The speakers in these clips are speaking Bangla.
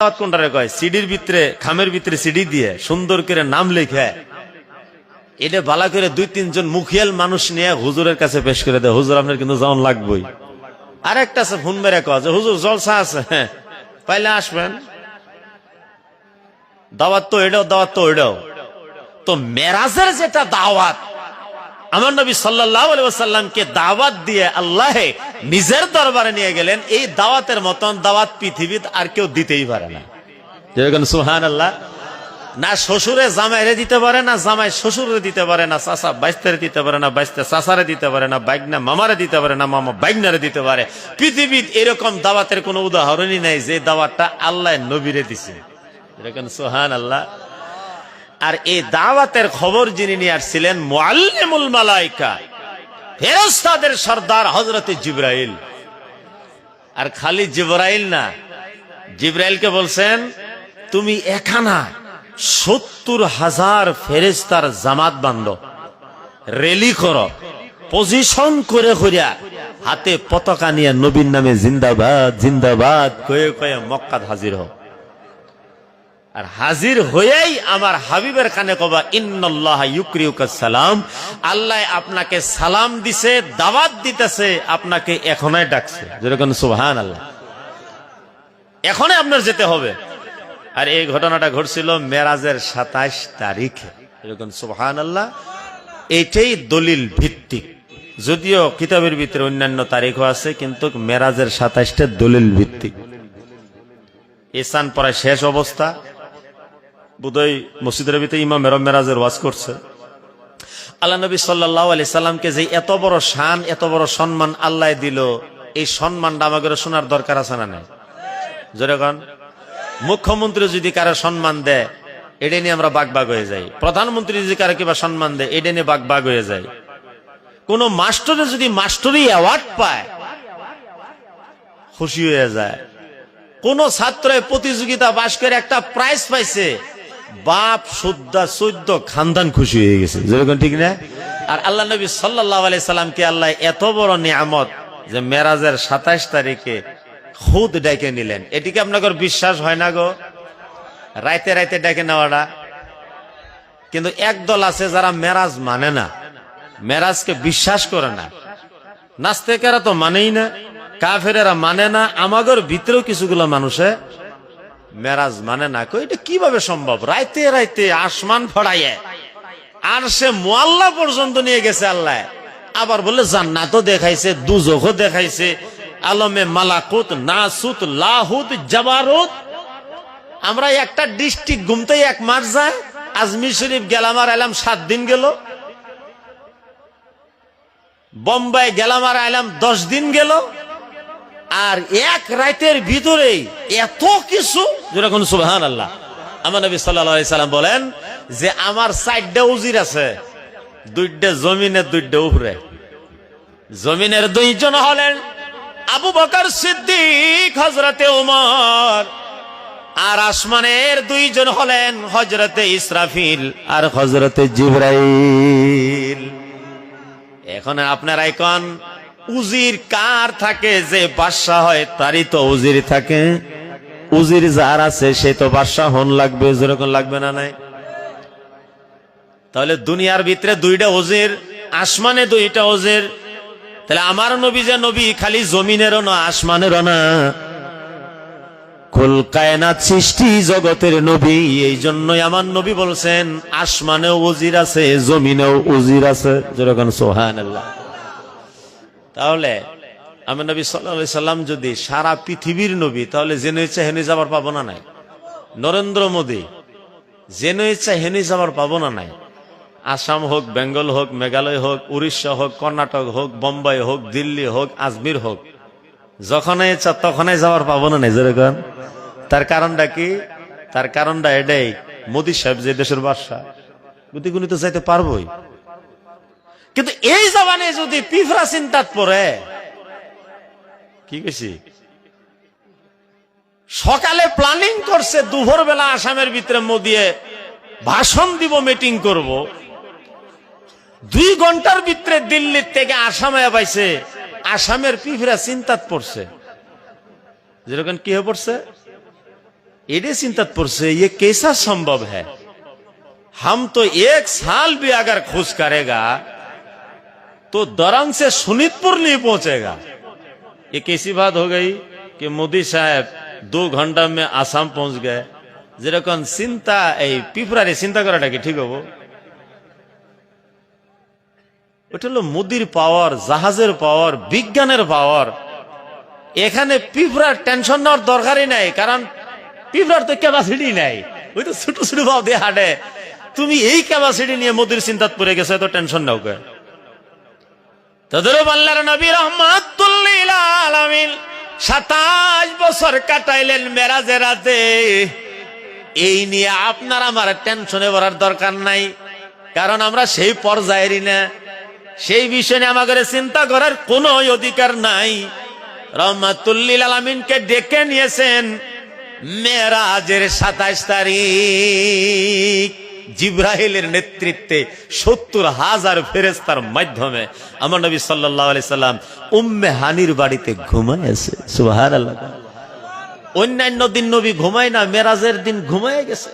দাওয়াত কোনটারে কয়? সিডির ভিতরে, খামের ভিতরে সিডি দিয়ে সুন্দর করে নাম লিখে এটা ভালো করে 2-3 জন মুখিয়াল মানুষ নিয়ে হুজুরের কাছে পেশ করে দেয়, হুজুর আপনার কিন্তু যাওয়ান লাগবেই। আরেকটা আছে ফোন মেরে কয় যে হুজুর জলসা আছে, হ্যাঁ পাইলে আসবেন। দাওয়াত তো এটাও, দাওয়াত তো এটাও। তো মেরাজের যেটা দাওয়াত, আমার নবী সাল্লাল্লাহু আলাইহি ওয়াসাল্লামকে দাওয়াত দিয়ে আল্লাহ নিজের দরবারে নিয়ে গেলেন, এই দাওয়াতের মতন দাওয়াত পৃথিবীতে আর কেউ দিতেই পারে না। যেরকম সুবহানাল্লাহ। না শ্বশুরে জামাইরে দিতে পারে, না জামাই শ্বশুরে দিতে পারে, না চাচা বাইস্তারে দিতে পারে, না বাইস্তা চাচারে দিতে পারে, না বাইগনা মামারে দিতে পারে, না মামা বাইগনারে দিতে পারে। পৃথিবীর এরকম দাওয়াতের কোনো উদাহরণই নাই যে দাওয়াতটা আল্লাহ নবীরে দিছে। যেরকম সুবহানাল্লাহ। আর এই দাওয়াতের খবর যিনি নিয়ে আসছিলেন মুআল্লিমুল মালায়েকা, ফেরেশতাদের সর্দার হযরতে জিবরাইল। আর খালি জিবরাইল না, জিবরাইলকে বলছেন তুমি এখানা 70,000 ফেরেশতার জামাত বান্ধব, রেলি করো, পজিশন করে করিয়া হাতে পতাকা নিয়ে নবীর নামে জিন্দাবাদ জিন্দাবাদ কয়ে কয়ে মক্কাত হাজির হও। আর হাজির হয়েই আমার হাবিবের কানে কবা ইন্নাল্লাহা ইউকরিউকাস সালাম, আল্লাহ আপনাকে সালাম দিছে, দাওয়াত দিতেছে, আপনাকে এখনই ডাকছে। যেরকম সুবহানাল্লাহ, এখনই আপনার যেতে হবে। আর এই ঘটনাটা ঘটছিল মেরাজের 27 তারিখে। এরকম সুবহানাল্লাহ। এইটাই দলিল ভিত্তিক, যদিও কিতাবের ভিতরে অন্যান্য তারিখও আছে, কিন্তু মেরাজের 27টা দলিল ভিত্তিক। ইসান পরে শেষ অবস্থা, বুধই মসজিদের ভিতরে ইমাম মেরাজের ওয়াজ করছে। আল্লাহ নবী সাল্লাল্লাহু আলাইহি সাল্লামকে যে এত বড় শান, এত বড় সম্মান আল্লাহ দিল, এই সম্মানটা আমাদের শোনার দরকার আছে না নাই? যেরকম মুখ্যমন্ত্রী যদি কারো সম্মান দেয়, এটা নিয়ে আমরা বাগবাগ হয়ে যাই। প্রধানমন্ত্রী যদি কারো কিবা সম্মান দেয়, এটা নিয়ে বাগবাগ হয়ে যায়। কোন মাস্টারে যদি মাস্টারি অ্যাওয়ার্ড পায়, খুশি হয়ে যায়। কোন ছাত্র প্রতিযোগিতা পাশ করে একটা প্রাইজ পাইছে, বাপ সুদ্দা 14 খানদান খুশি হয়ে গেছে। যেরকম ঠিক না? আর আল্লাহ নবী সাল্লাল্লাহু আলাইহি সাল্লামকে আল্লাহ এত বড় নিয়ামত যে মেরাজের 27 তারিখে খুদ ডেকে নিলেন। এটিকে আপনাদের বিশ্বাস হয় না গো? রাইতে রাইতে ডেকে নেওয়াটা। কিন্তু একদল আছে যারা মেরাজ মানে না, মেরাজকে বিশ্বাস করে না। নাস্তিকেরা তো মানেই না, কাফেরেরা মানে না, আমাদের ভিতরেও কিছুগুলো মানুষে মেরাজ মানে না। এটা কিভাবে সম্ভব? রাইতে রাইতে আসমান ফড়াইয়ে আর সে মুআল্লা পর্যন্ত নিয়ে গেছে আল্লাহ। আবার বলে জান্নাতও দেখাইছে, দুজখও দেখাইছে, আলমে মালাকুত, নাসুত, লাহুত, জাবারুত। আমরা একটা ডিস্ট্রিক্ট ঘুমতেই 1 মাস যায়। আজমির শরীফ গেলাম আর এলাম 7 দিন গেল। বোম্বাই গেলাম আর এলাম 10 দিন গেল। আর এক রাতের ভিতরেই এত কিছু। যেরকম সুবহানাল্লাহ। আমার নবী সাল্লাল্লাহু আলাইহি সাল্লাম বলেন যে আমার 4টা উজির আছে, 2টা জমিনে, 2টা উপরে। জমিনের 2 জন হলেন আবু বকর সিদ্দিক, হযরতে ওমর। আর আসমানের 2 জন হলেন হযরতে ইসরাফিল আর হযরতে জিবরাইল। এখন আপনারাই কোন উজির কার থাকে? যে বাদশা হয় তারই তো উজির থাকে। উজির যার আছে সে তো বাদশা হন লাগবে। যেরকম লাগবে না নাই? তাহলে দুনিয়ার ভিতরে 2টা উজির, আসমানে 2টা উজির। তাহলে আমার নবী যে নবী, খালি জমিনেরও না আসমানেরও না, কুল কায়নাত সৃষ্টি জগতের নবী। এই জন্যই আমার নবী বলছেন আসমানেও উজির আছে, জমিনেও উজির আছে। যেরকম সুবহানাল্লাহ। তাহলে আমার নবী সাল্লাল্লাহু আলাইহি সাল্লাম যদি সারা পৃথিবীর নবী, তাহলে জেনে ইচ্ছা হেনে যাবার পাবো না নাই? নরেন্দ্র মোদী জেনে ইচ্ছা হেনে যাবার পাবো না নাই? আসাম হোক, বেঙ্গল হোক, মেঘালয় হোক, উড়িষ্যা হোক, কর্ণাটক হোক, বোম্বাই হোক, দিল্লি হোক, আজমির হোক, যখনই ইচ্ছা তখনই যাওয়ার পাবো না নাই? যেরকম তার কারণটা কি? তার কারণটা এটাই, মোদী সাহেব যে দেশের বাদশা, গুতিগুনি তো যাইতে পারবোই। কিন্তু এই জবানে যদি পিফরা চিন্তাত পড়ে, কি কইছি, সকালে প্ল্যানিং করছে দুপুর বেলা আসামের ভিতরে মোদী ভাষণ দিব, মিটিং করব, 2 ঘন্টার ভিতরে দিল্লির থেকে আসামে পাইছে, আসামের পিফরা চিন্তাত পড়ছে। যেরকম কি হয়ে পড়ছে, एडे चिंता पड़से ये कैसा संभव है। हम तो 1 साल भी अगर खोज करेगा तो दरंग से सुनीतपुर नहीं पहुंचेगा। ये कैसी बात हो गई कि मोदी साहब 2 घंटा में आसाम पहुंच गए। যেরকম চিন্তা এই পিঁপড়ারে চিন্তা করাটা কি ঠিক হবো? ওটা হলো মোদির পাওয়ার, জাহাজের পাওয়ার, বিজ্ঞানের পাওয়ার। এখানে পিঁপড়ার টেনশন নেওয়ার দরকারই নাই, কারণ পিঁপড়ার তো ক্যাপাসিটি নাই, ওই তো ছোট ছোট ভাব দিয়ে হাঁটে। তুমি এই ক্যাপাসিটি নিয়ে মোদির চিন্তাত পড়ে গেছে, এত টেনশন নাও কে? তদরূপ আল্লাহর নবী রাহমাতুল লিল আলামিন 27 বছর কাটাইলেন মেরাজের রাতে। এই নিয়ে আপনার আমার টেনশনে পড়ার দরকার নাই, কারণ আমরা সেই পর্যায়েরই না। সেই বিষয় নিয়ে আমাদের চিন্তা করার কোনো অধিকার নাই। রাহমাতুল লিল আলামিনকে ডেকে নিয়েছেন মেরাজের 27 তারিখ জিব্রাইলের নেতৃত্বে 70,000 ফেরেশতার মাধ্যমে আমার নবী সাল্লাল্লাহু আলাইহি সাল্লাম উম্মে হানির বাড়িতে ঘুমাইছে। সুবহানাল্লাহ। অন্যান্য দিন নবী ঘুমায় না, মেরাজের দিন ঘুমায় গেছে।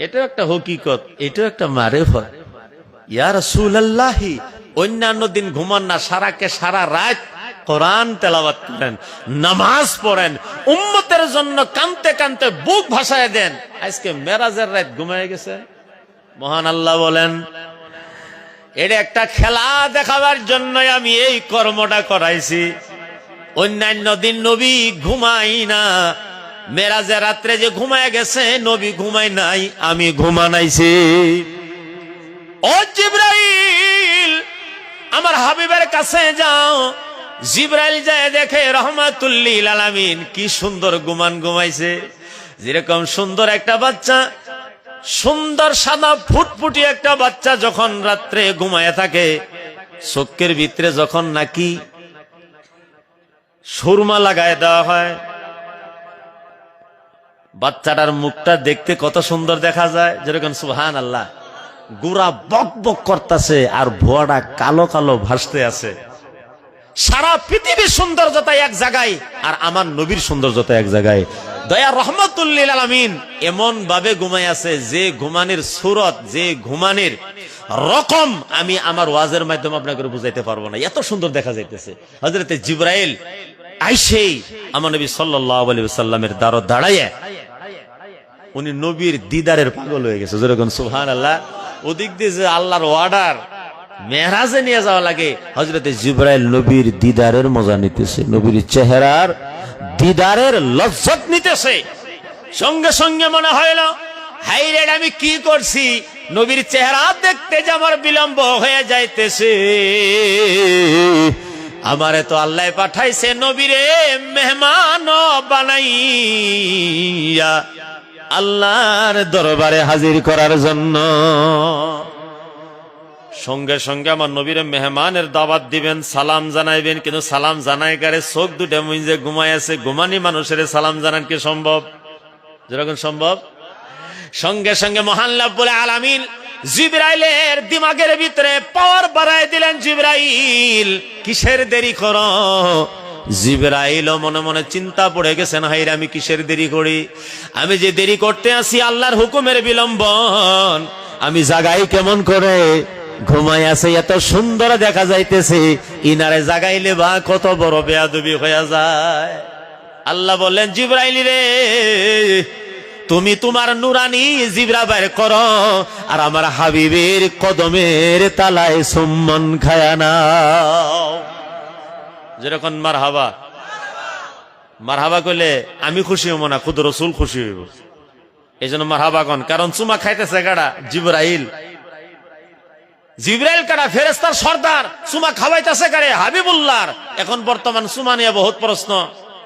এটাও একটা হকিকত, এটাও একটা মারেফত। ইয়া রাসূলুল্লাহ, অন্যান্য দিন ঘুমান না, সারা রাত কোরআন তেলাওয়াত করেন, নামাজ পড়েন, উম্মতের জন্য কানতে কানতে বুক ভাসায় দেন। আজকে মেরাজের রাত ঘুমায় গেছে। মহান আল্লাহ বলেন, এটা একটা খেলা দেখাবার জন্য আমি এই কর্মটা করাইছি। অন্যান্য দিন নবী ঘুমাই না, মেরাজের রাত্রে যে ঘুমায় গেছে নবী ঘুমাই নাই, আমি ঘুমানাইছি। ও জিবরাইল, আমার হাবিবের কাছে যাও। জিবরাইল যায় দেখে রাহমাতুল লিল আলামিন কি সুন্দর ঘুমাইছে। যেরকম সুন্দর একটা বাচ্চা, সুন্দর সাদা ফুটফুটি একটা বাচ্চা যখন রাত্রে ঘুমায় থাকে, চোখের ভিতরে যখন নাকি সুরমা লাগায় দেওয়া হয়, বাচ্চাটার মুখটা দেখতে কত সুন্দর দেখা যায়। যেরকম সুবহানাল্লাহ, গুড়া বক বক করতেছে আর ভুয়াটা কালো কালো ভাসতে আছে। সারা পৃথিবীর সৌন্দর্যতা এক জায়গায়, আর আমার নবীর সৌন্দর্যতা এক জায়গায়। দয়া রাহমাতুল লিল আলামিন এমন ভাবে ঘুমাই আছে, যে ঘুমানির সুরত, যে ঘুমানির রকম আমি আমার ওয়াজের মাধ্যমে আপনাকে বুঝাইতে পারবো না, এত সুন্দর দেখা যাইতেছে। হযরতে জিবরাইল আইসেই আমার নবী সাল্লাল্লাহু আলাইহি ওয়াসাল্লামের দ্বারে দাঁড়ায় উনি নবীর দিদারের পাগল হয়ে গেছে। যেরকম সুবহানাল্লাহ। ওদিক দিয়ে যে আল্লাহর অর্ডার মেরাজে নিয়ে যাওয়া লাগে, হযরতে জিবরাইল নবীর দিদারের মজা নিতেছে, নবীর চেহারার দিদারের লজ্জত নিতেছে। সঙ্গে সঙ্গে মনে হইল, হাই রে, আমি কি করছি? নবীর চেহারা দেখতে যে আমার বিলম্ব হয়ে যাইতেছে। আমারে তো আল্লাহ পাঠাইছে নবীরে মেহমান বানাইয়া আল্লাহর দরবারে হাজির করার জন্য। সঙ্গে সঙ্গে আমার নবীরে মেহমানের দাওয়াত দিবেন, সালাম জানাইবেন। কিন্তু সালাম জানাই কারে? চোখ দুটা মুইজে ঘুমাই আছে, ঘুমানি মানুষের সালাম জানান কি সম্ভব? যেরকম সম্ভব। সঙ্গে সঙ্গে মহান রব্বুল আলামিন জিবরাইলের দিমাগের ভিতরে পাওয়ার বাড়ায় দিলেন। জিবরাইল, কিসের দেরি করো? জিবরাইল মনে মনে চিন্তা পড়ে গেছেন, হাইরে আমি কিসের দেরি করি? আমি যে দেরি করতে আসি আল্লাহর হুকুমের বিলম্বন, আমি জাগাই কেমন করে? ঘুমাই আছে, এত সুন্দর দেখা যাইতেছে, ইনারে জাগাইলে বা কত বড় বেয়াদবি হয়ে যায়। আল্লাহ বললেন, জিবরাইল রে, তুমি তোমার নুরানি জিবরা বের করো, আর আমার হাবিবের কদমের তালায় সুম্মন খায়া নাও। যেরকম মারহাবা, মারহাবা কইলে আমি খুশি হব না, খুদ রসুল খুশি হইব। এই জন্য মারহাবা কন, কারণ চুমা খাইতেছে কারা? জিবরাইল। জিবরাইল কারা? ফেরেশতার সর্দার। চুমা খাওয়াইতেছে কারে? হাবিবুল্লাহর। এখন বর্তমান চুমা নিয়ে বহুত প্রশ্ন।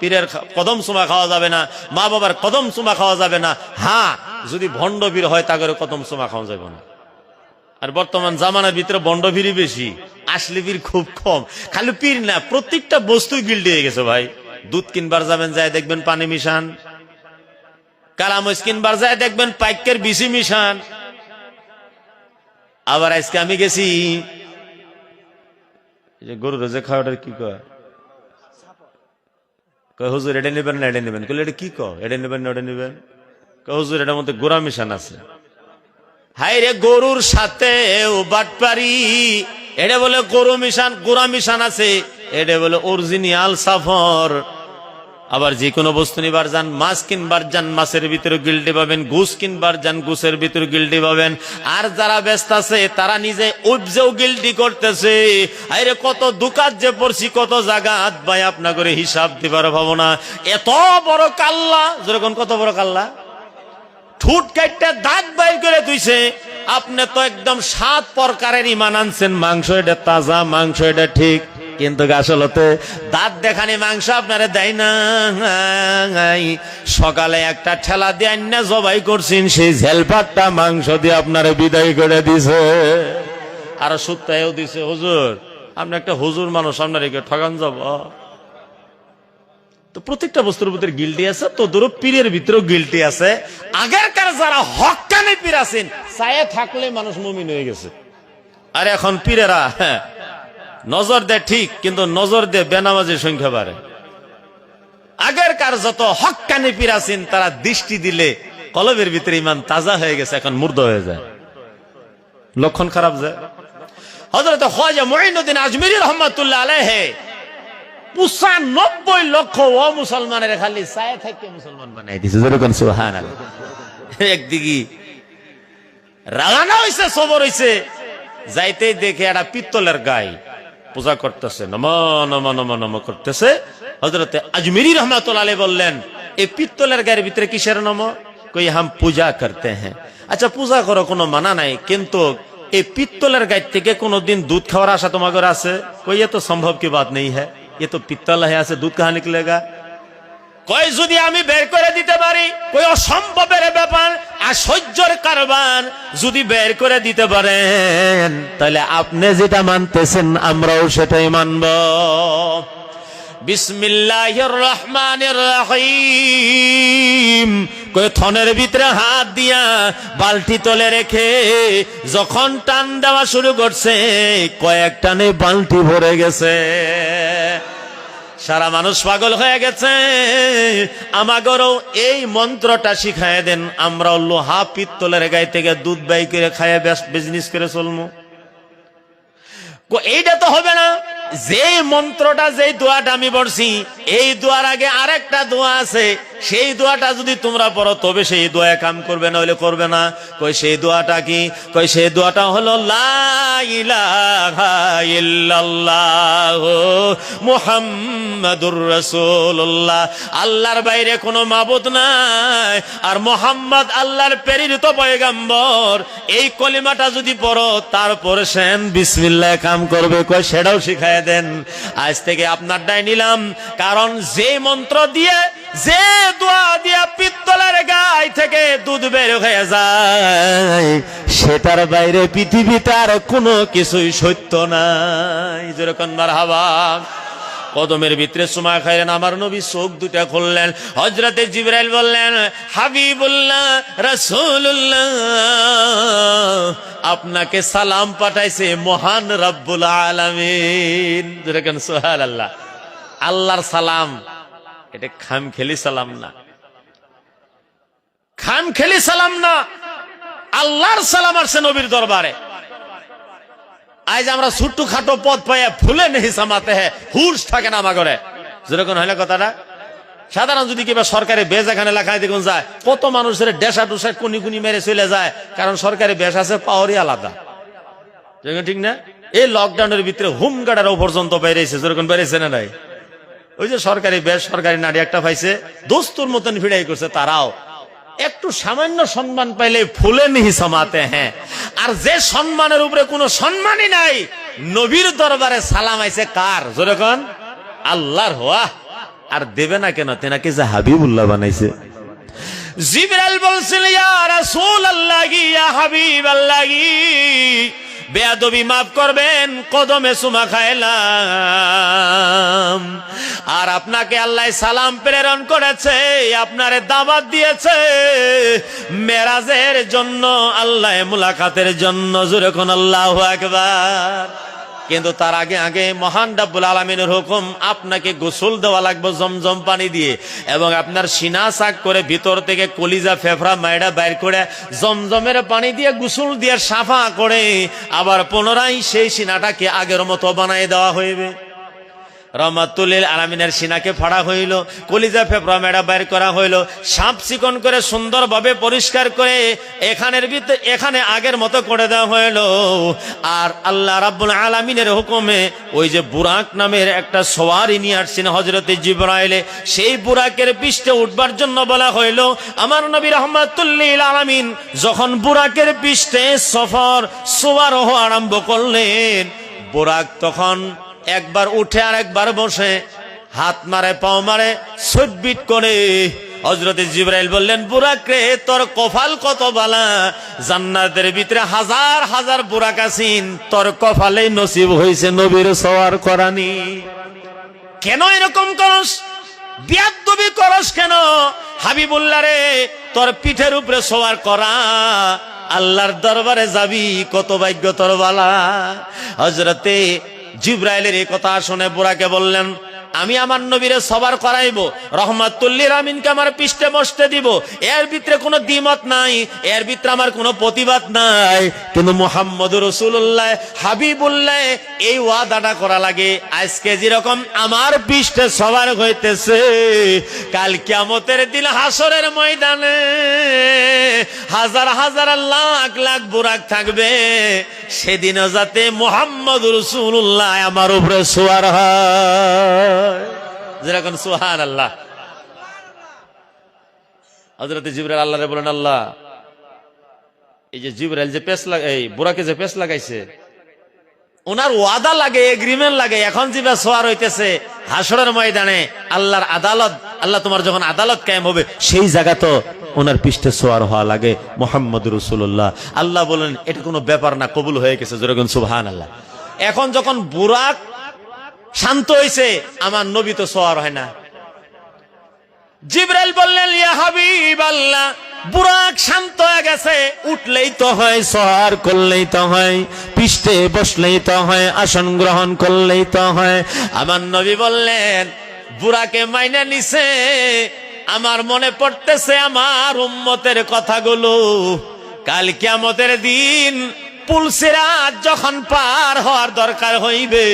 পীরের কদম চুমা খাওয়া যাবে না, মা বাবার কদম চুমা খাওয়া যাবে না। হ্যাঁ, যদি ভণ্ড বীর হয় তাগরে কদম চুমা খাওয়া যাবে না। আর বর্তমান জামানার ভিতরে ভণ্ড বীরই বেশি, আসলে বীর খুব কম। খালি পীর না, প্রত্যেকটা বস্তুই গিল্ড হয়ে গেছে ভাই। দুধ কিনবার যাবেন, যায় দেখবেন পানি মিশান। কালামচ কিনবার যায় দেখবেন পাইকের বিসি মিশান। আবার আজকে আমি গেছি, গরুর যে খাওয়াটার কি কয়, হুজুর এটা নেবেন না এটা নেবেন, এটা কি কয়? এটা নেবেন না ওটা নেবেন। হুজুর এটার মধ্যে গোড়া মিশান আছে। হাই রে, গরুর সাথে বাটপারি, এটা বলে গরু মিশান, গোড়া মিশান আছে, এটা বলে অরিজিনাল সাফর। আবার যে কোনো বস্তু নিবার যান, মাছ কিনবার যান, মাছের ভিতরে গিল্টি পাবেন, ঘুষ কিনবার যান, ঘুষের ভিতরে গিল্টি পাবেন। আর যারা ব্যস্ত আছে তারা নিজে উপজেও গিল্টি করতেছে। আরে কত দুকাত যে পড়ছি, কত জায়গাত ভাই আপনা করে হিসাব দিবার ভাবো না। এত বড় কাল্লা, যেরকম কত বড় কাল্লা, ঠুট কাটতে দাঁত বাইর করে তুইছে। আপনি তো একদম 7 প্রকারের ইমান আনছেন, মাংস এটা তাজা, মাংস এটা ঠিক, কিন্তু আসলতে দাঁত দেখানি মাংস আপনারে দেয় না। সকালে একটা ঠেলা দিয়ে না জবাই করছেন, সেই ঝেলপাটটা মাংস দিয়ে আপনারে বিদায় করে দিছে। আর সুত্তায়ও দিছে। হুজুর আপনি একটা হুজুর মানুষ, আপনার একে ঠগান যাব। তো প্রত্যেকটা বস্তুর ভিতরে গিল্টি আছে, তো দূর পীরের ভিতরেও গিল্টি আছে। আগেরকার যারা হক্কানি পীর আছেন, চায়ে থাকলে মানুষ মুমিন হয়ে গেছে। আর এখন পীরেরা নজর দেয় ঠিক, কিন্তু নজর দিয়ে বেনামাজির সংখ্যা বাড়ে। আগেরকার যত হক্কানি পীর আছেন, তারা দৃষ্টি দিলে কলবের ভিতরে ইমান তাজা হয়ে গেছে, এখন মুর্দ হয়ে যায়, লক্ষণ খারাপ যায়। হযরত খাজা মুঈনুদ্দিন আজমিরি রহমাতুল্লাহ আলাইহি ৯৫ লক্ষ ও মুসলমানের খালি চায়ে থেকে মুসলমান বানাই দিয়েছে। যেরকম সুবহানাল্লাহ। একদিকে রাগানা হইছে, সবর হইছে, যাইতেই দেখে একটা পিত্তলের গাই পূজা করতেছে, নম নম নম নম করতেছে। হযরত আজমিরি রহমাতুল্লাহ আলাইহি বললেন, এই পিত্তলের গায়ের ভিতরে কিসের নম? কই হাম পূজা করতে হ্যাঁ। আচ্ছা পূজা করো, কোনো মানা নাই, কিন্তু এই পিত্তলের গায়ে থেকে কোনোদিন দুধ খাওয়ার আশা তোমাদের আছে? কই এ তো সম্ভব কি বাত নেই হ্যাঁ, ये तो पित्तल है, ऐसे दूध कहाँ निकलेगा? কই যদি আমি বের করে দিতে পারি, কই অসম্ভবের ব্যাপার, আশ্চর্যের কারবার, যদি বের করে দিতে পারেন তাহলে আপনি যেটা মানতেছেন আমরাও সেটাই মানব। বিসমিল্লাহির রহমানির রহিম। কই থনের ভিতরে হাত দিয়া বালতি তলে রেখে যখন টান দেওয়া শুরু করছে, কয়েক টানে বালতি ভরে গেছে, সারা মানুষ পাগল হয়ে গেছে। আমাগরও এই মন্ত্রটা শিখায় দেন, আমরা লোহা পিত্তলের গায়ে থেকে দুধ বাই করে খায় বিজনেস করে চলমু। এইটা তো হবে না। যে মন্ত্রটা, যে দোয়াটা আমি পড়ছি, এই দোয়ার আগে আরেকটা দোয়া আছে, সেই দোয়াটা যদি তোমরা পড়ো তবে সেই দোয়া কাম করবে, না হলে করবে না। কই সেই দোয়াটা কি? কই সেই দোয়াটা হলো লা ইলাহা ইল্লাল্লাহ মুহাম্মাদুর রাসূলুল্লাহ। আল্লাহর বাইরে কোনো মাবুদ নাই, আর মুহাম্মদ আল্লাহর প্রেরিত পয়গম্বর। এই কলিমাটা যদি পড়ো, তারপরে সেন বিসমিল্লাহ কাম করবে। কই সেটাও শিখায় দেন। আজ থেকে আপনারটাই নিলাম, কারণ যে মন্ত্র দিয়ে, যে দোয়া দিয়া পিত্তলের গায়ে থেকে দুধ বের হয়ে যায়, সেটার বাইরে পৃথিবীতে আর কোনো কিছুই সত্য নাই। যেরকম মারহাবা। কদমের ভিতরে সময় খাইলেন, আমার নবী চোখ দুটা খুললেন। হযরতে জিবরাইল বললেন, হাবিবুল্লাহ রাসূলুল্লাহ, আপনাকে সালাম পাঠাইছে মহান রব্বুল আলামিন। যেরকম সুবহানাল্লাহ। আল্লাহর সালাম, এটা খামখেলি সালাম না, খামখেলি সালাম না, আল্লাহর সালাম আসছে নবীর দরবারে। আজ আমরা ছোট্ট খাটো পদ পাইয়া ফুলে নেই সামাতে হ্যাঁ, হুশ থাকে না আমার ঘরে। যেরকম হইলে কথাটা সাধারণ যদি কিবা সরকারি বেশ এখানে লেখায় দেখুন যায়, কত মানুষের ডেসা টুসা কুনি কুনি মেরে চলে যায়, কারণ সরকারি বেশ আছে পাওয়ারই আলাদা। ঠিক না? এই লকডাউনের ভিতরে হোমগার্ডেরও পর্যন্ত বেরিয়েছে। যেরকম বেরিয়েছে না নাই? ওই যে সরকারি বেশ, সরকারি নারী একটা পাইছে, দোস্তুর মতন ভিড়াই করছে, তারাও একটু সামান্য সম্মান পাইলে ফুলে নিহি সমাতে হ্যাঁ। আর যে সম্মানের উপরে কোনো সম্মানই নাই, নবীর দরবারে সালাম আইছে কার? যেরকম আল্লাহর। হওয়া আর দেবে না কেন? তেনাকে যে হাবিবুল্লাহ বানাইছে। জিবরাইল বলছিল, ইয়া রাসূলুল্লাহ, ইয়া হাবিবাল্লাহ, বেয়াদবি মাফ করবেন, কদমে চুমা খাইলাম। আর আপনাকে আল্লাহ সালাম প্রেরণ করেছে, আপনারে দাওয়াত দিয়েছে মেরাজের জন্য, আল্লাহ মুলাকাতের জন্য। জোরে কোন আল্লাহু আকবার। কিন্তু তার আগে আগে মহান রব্বুল আলামিনের হুকুম, আপনাকে গোসল দেওয়া লাগবে জমজম পানি দিয়ে, এবং আপনার সিনা সাক করে ভিতর থেকে কলিজা ফেফড়া মাইড়া বাইর করে জমজমের পানি দিয়ে গোসল দিয়ে সাফা করে আবার পুনরায় সেই সিনাটাকে আগের মতো বানাই দেওয়া হইবে। রহমাতুল লিল আলামিনের সিনাকে ফাড়া হইল, কলিজা ফেফড়া মেড়া বাইর করা হইল, সাপ চিকন করে সুন্দরভাবে পরিষ্কার করে এখানে আগের মতো করে দেওয়া হইল। আর আল্লাহ রাব্বুল আলামিনের হুকুমে ওই যে বুরাক নামের একটা সওয়ারি নিয়ে আসছেন হযরতে জিবরাইল, সেই বুরাকের পৃষ্ঠে উঠবার জন্য বলা হইল। আমার নবী রহমাতুল লিল আলামিন যখন বুরাকের পৃষ্ঠে সফর সওয়ারহ আরম্ভ করলেন, বুরাক তখন একবার উঠে আর একবার বসে, হাত মারে পাও মারে সব্বিট করে। হযরতে জিবরাইল বললেন, বুরাক রে, তোর কপাল কত বালা, জান্নাতের ভিতরে হাজার হাজার বুরাক আছেন, তোর কপালেই নসিব হইছে নবীর সওয়ার করানি। কেন এরকম করস, বিয়াদবি করস কেন? হাবিবুল্লাহ রে, তোর পিঠের উপরে সওয়ার করা, আল্লাহর দরবারে যাবি, কত ভাগ্য তোর বালা। হযরতে জিবরাইলের এই কথা শুনে বুরাকে বললেন, আমি আমার নবীরে সবার করাইবো, রহমাতুল লিল আলামিনকে আমার পৃষ্ঠে বসতে দিব, এর ভিতরে কোনো দ্বিমত নাই, এর ভিতরে আমার কোনো প্রতিবাদ নাই। কিন্তু মুহাম্মদুর রাসূলুল্লাহ হাবিবুল্লাহ এই ওয়াদাটা করা লাগে, আজকে যেরকম আমার পৃষ্ঠে সবার হইতেছে, কাল কিয়ামতের দিন হাসরের ময়দানে হাজার হাজার লাখ লাখ বুরাক থাকবে, সেদিনও যাতে মুহাম্মদুর রাসূলুল্লাহ আমার উপরে সওয়ার হয়। যেরকম সুবহানাল্লাহ। হযরত জিবরাইল আল্লাহরে বলেন, আল্লাহ, এই যে জিবরাইল যে এই বুরাকে যে পেশ লাগাইছে, ওনার ওয়াদা লাগে, এগ্রিমেন্ট লাগে, এখন যেভাবে সওয়ার হইতেছে হাসরের ময়দানে আল্লাহর আদালত, আল্লাহ তোমার যখন আদালত কায়েম হবে, সেই জায়গা তো ওনার পৃষ্ঠে সওয়ার হওয়া লাগে মুহাম্মদুর রাসূলুল্লাহ। আল্লাহ বলেন, এটা কোনো ব্যাপার না, কবুল হয়ে গেছে। যেরকম সুবহানাল্লাহ। এখন যখন বুরাক শান্ত হইছে, আমার নবী তো সওয়ার হয় না। জিবরাইল বললেন, ইয়া হাবিবাল্লাহ, বুরাক শান্ত হয়ে গেছে, উঠলেই তো হয়, সওয়ার করলেই তো হয়, পৃষ্ঠে বসলেই তো হয়, আসন গ্রহণ করলেই তো হয়। আমার নবী বললেন, বুরাকে মাইনা নিছে, আমার মনে পড়তেছে আমার উম্মতের কথাগুলো। কাল কিয়ামতের দিন পুলসিরাত যখন পার হওয়ার দরকার হইবে,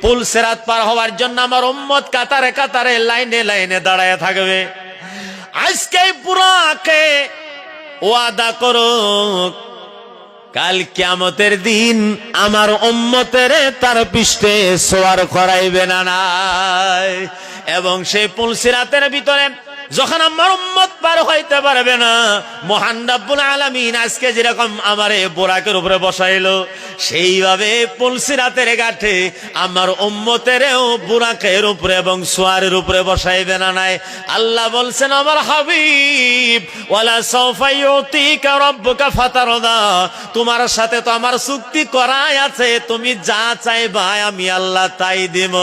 পুলসিরাত পার হওয়ার জন্য আমার উম্মত কাতারে কাতারে লাইনে লাইনে দাঁড়ায় থাকবে। আজকে বুরাকে ওয়াদা করো, কাল কিয়ামতের দিন আমার উম্মতের তার পৃষ্ঠে সওয়ার করাইবে না নাই। এবং সেই পুলসিরাতের ভিতরে যখন আমার উম্মত পার হইতে পারবে না, মহান রব্বুল আলামিন আজকে যেরকম আমারে বুরাকের উপরে বসাইলো, সেইভাবে পুলসিরাতের ঘাটে আমার উম্মতেরও বুরাকের উপরে এবং সোয়ারের উপরে বসাইবে না নাই। আল্লাহ বলছেন, আমার হাবিব, ওয়ালা সাওফা ইউতিকা রাব্বুকা ফাতারদা, তোমার সাথে তো আমার চুক্তি করাই আছে, তুমি যা চাইবা আমি আল্লাহ তাই দিব।